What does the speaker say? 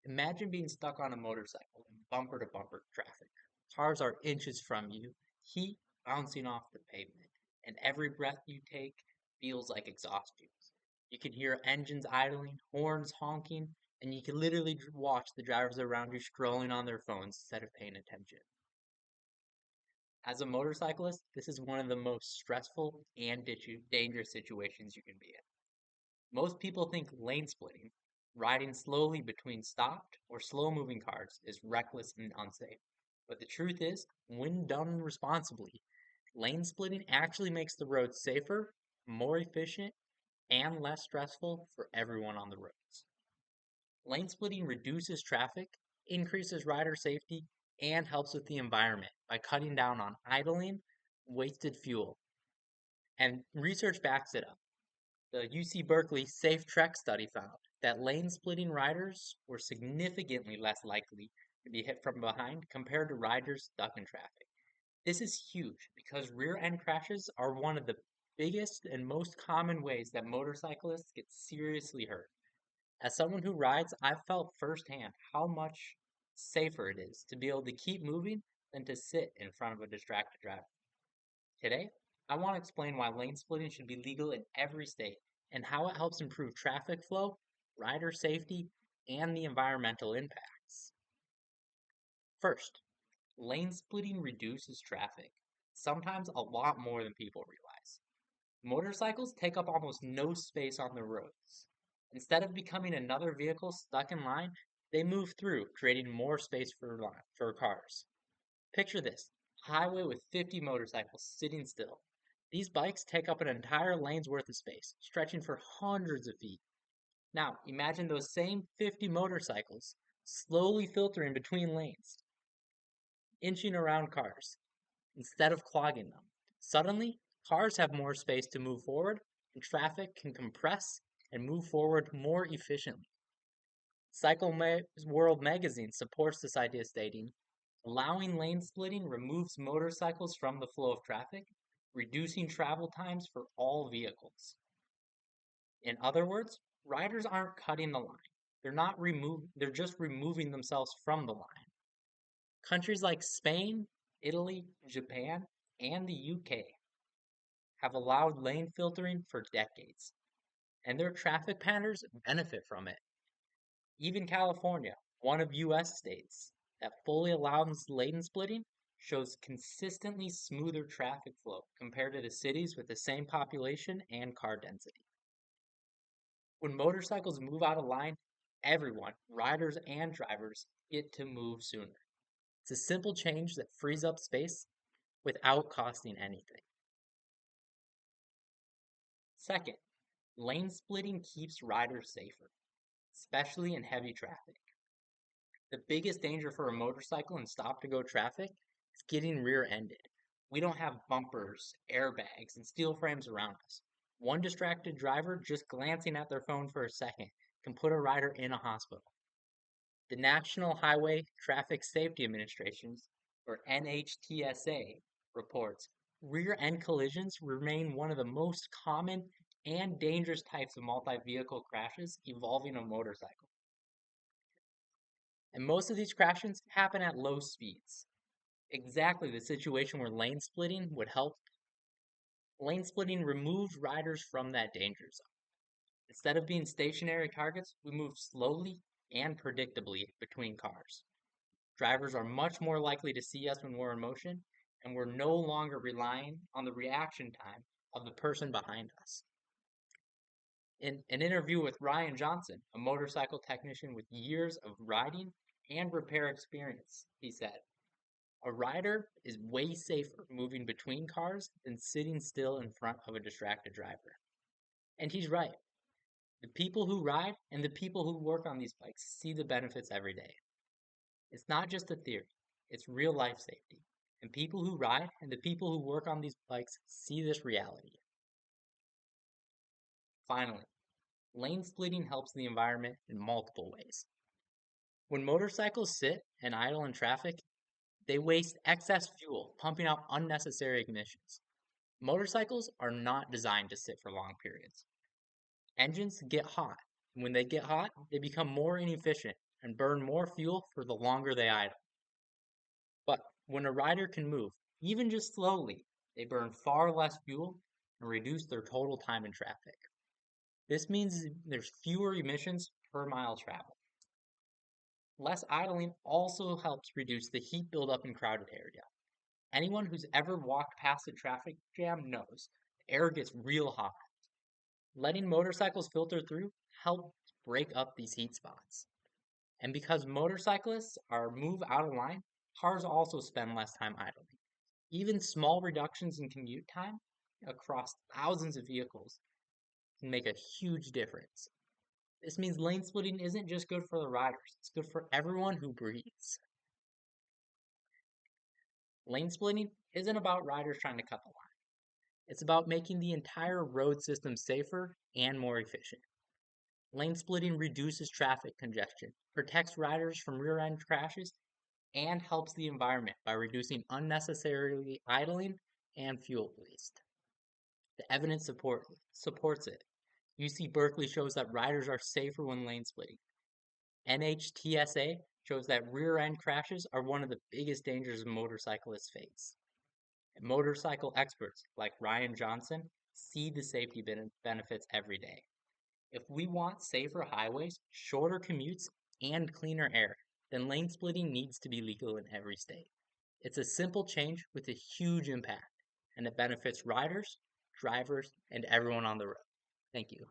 Imagine being stuck on a motorcycle in bumper to bumper traffic. Cars are inches from you, heat bouncing off the pavement, and every breath you take feels like exhaust fumes. You can hear engines idling, horns honking, and you can literally watch the drivers around you scrolling on their phones instead of paying attention. As a motorcyclist, this is one of the most stressful and dangerous situations you can be in. Most people think lane splitting, riding slowly between stopped or slow moving cars, is reckless and unsafe. But the truth is, when done responsibly, lane splitting actually makes the road safer, more efficient, and less stressful for everyone on the roads. Lane splitting reduces traffic, increases rider safety, and helps with the environment by cutting down on idling, wasted fuel, and research backs it up. The UC Berkeley Safe Trek study found that lane splitting riders were significantly less likely to be hit from behind compared to riders stuck in traffic. This is huge because rear end crashes are one of the biggest and most common ways that motorcyclists get seriously hurt. As someone who rides, I've felt firsthand how much safer it is to be able to keep moving than to sit in front of a distracted driver. Today, I want to explain why lane splitting should be legal in every state and how it helps improve traffic flow, rider safety, and the environmental impacts. First, lane splitting reduces traffic, sometimes a lot more than people realize. Motorcycles take up almost no space on the roads. Instead of becoming another vehicle stuck in line, they move through, creating more space for cars. Picture this, a highway with 50 motorcycles sitting still. These bikes take up an entire lane's worth of space, stretching for hundreds of feet. Now, imagine those same 50 motorcycles slowly filtering between lanes, inching around cars, instead of clogging them. Suddenly, cars have more space to move forward, and traffic can compress and move forward more efficiently. World magazine supports this idea, stating, allowing lane splitting removes motorcycles from the flow of traffic, reducing travel times for all vehicles. In other words, riders aren't cutting the line. They're just removing themselves from the line. Countries like Spain, Italy, Japan, and the UK have allowed lane filtering for decades, and their traffic patterns benefit from it. Even California, one of US states that fully allows lane splitting, shows consistently smoother traffic flow compared to the cities with the same population and car density. When motorcycles move out of line, everyone, riders and drivers, get to move sooner. It's a simple change that frees up space without costing anything. Second, lane splitting keeps riders safer, especially in heavy traffic. The biggest danger for a motorcycle in stop to go traffic is getting rear ended. We don't have bumpers, airbags, and steel frames around us. One distracted driver just glancing at their phone for a second can put a rider in a hospital. The National Highway Traffic Safety Administration, or NHTSA, reports rear end collisions remain one of the most common and dangerous types of multi vehicle crashes involving a motorcycle. And most of these crashes happen at low speeds. Exactly the situation where lane splitting would help. Lane splitting removes riders from that danger zone. Instead of being stationary targets, we move slowly and predictably between cars. Drivers are much more likely to see us when we're in motion, and we're no longer relying on the reaction time of the person behind us. In an interview with Ryan Johnson, a motorcycle technician with years of riding and repair experience, he said, a rider is way safer moving between cars than sitting still in front of a distracted driver. And he's right. The people who ride and the people who work on these bikes see the benefits every day. It's not just a theory, it's real life safety. And people who ride and the people who work on these bikes see this reality. Finally, lane splitting helps the environment in multiple ways. When motorcycles sit and idle in traffic, they waste excess fuel, pumping out unnecessary emissions. Motorcycles are not designed to sit for long periods. Engines get hot. When they get hot, they become more inefficient and burn more fuel for the longer they idle. But when a rider can move, even just slowly, they burn far less fuel and reduce their total time in traffic. This means there's fewer emissions per mile traveled. Less idling also helps reduce the heat buildup in crowded area. Anyone who's ever walked past a traffic jam knows the air gets real hot. Letting motorcycles filter through helps break up these heat spots. And because motorcyclists are move out of line, cars also spend less time idling. Even small reductions in commute time across thousands of vehicles can make a huge difference. This means lane splitting isn't just good for the riders, it's good for everyone who breathes. Lane splitting isn't about riders trying to cut the line. It's about making the entire road system safer and more efficient. Lane splitting reduces traffic congestion, protects riders from rear end crashes, and helps the environment by reducing unnecessarily idling and fuel waste. The evidence supports it. UC Berkeley shows that riders are safer when lane splitting. NHTSA shows that rear end crashes are one of the biggest dangers motorcyclists face. And motorcycle experts like Ryan Johnson see the safety benefits every day. If we want safer highways, shorter commutes, and cleaner air, then lane splitting needs to be legal in every state. It's a simple change with a huge impact, and it benefits riders, drivers, and everyone on the road. Thank you.